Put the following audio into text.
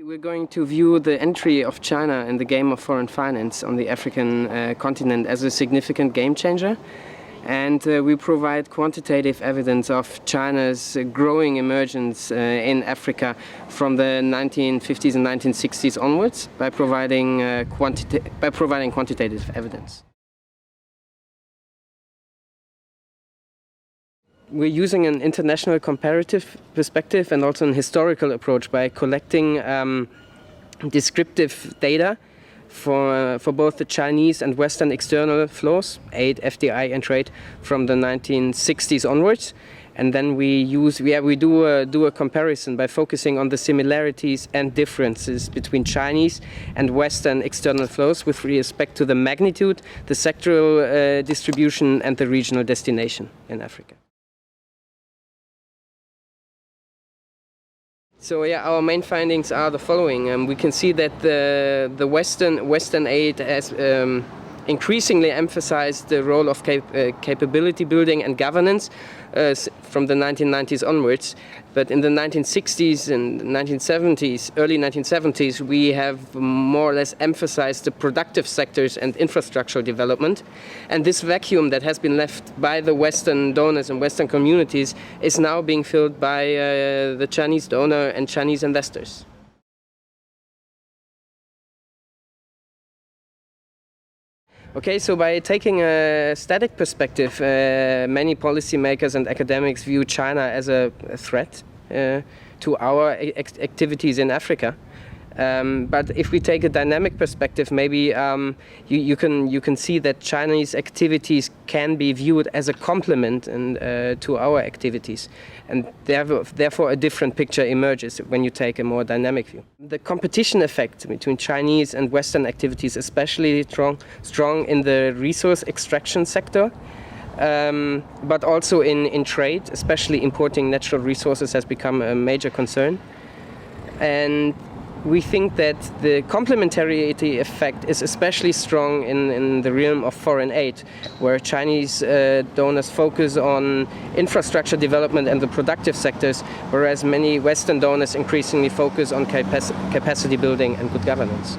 We're going to view the entry of China in the game of foreign finance on the African continent as a significant game changer. And we provide quantitative evidence of China's growing emergence in Africa from the 1950s and 1960s onwards by providing quantitative evidence. We're using an international comparative perspective and also an historical approach by collecting descriptive data for both the Chinese and Western external flows, aid, FDI and trade, from the 1960s onwards. And then we do a comparison by focusing on the similarities and differences between Chinese and Western external flows with respect to the magnitude, the sectoral distribution and the regional destination in Africa. So our main findings are the following. We can see that the Western aid has increasingly emphasized the role of capability building and governance from the 1990s onwards. But in the 1960s and 1970s, early 1970s, we have more or less emphasized the productive sectors and infrastructural development. And this vacuum that has been left by the Western donors and Western communities is now being filled by the Chinese donor and Chinese investors. Okay, so by taking a static perspective, many policymakers and academics view China as a threat to our activities in Africa. But if we take a dynamic perspective, maybe you can see that Chinese activities can be viewed as a complement to our activities, and therefore a different picture emerges when you take a more dynamic view. The competition effect between Chinese and Western activities, especially strong in the resource extraction sector, but also in trade, especially importing natural resources has become a major concern. And we think that the complementarity effect is especially strong in the realm of foreign aid, where Chinese donors focus on infrastructure development and the productive sectors, whereas many Western donors increasingly focus on capacity building and good governance.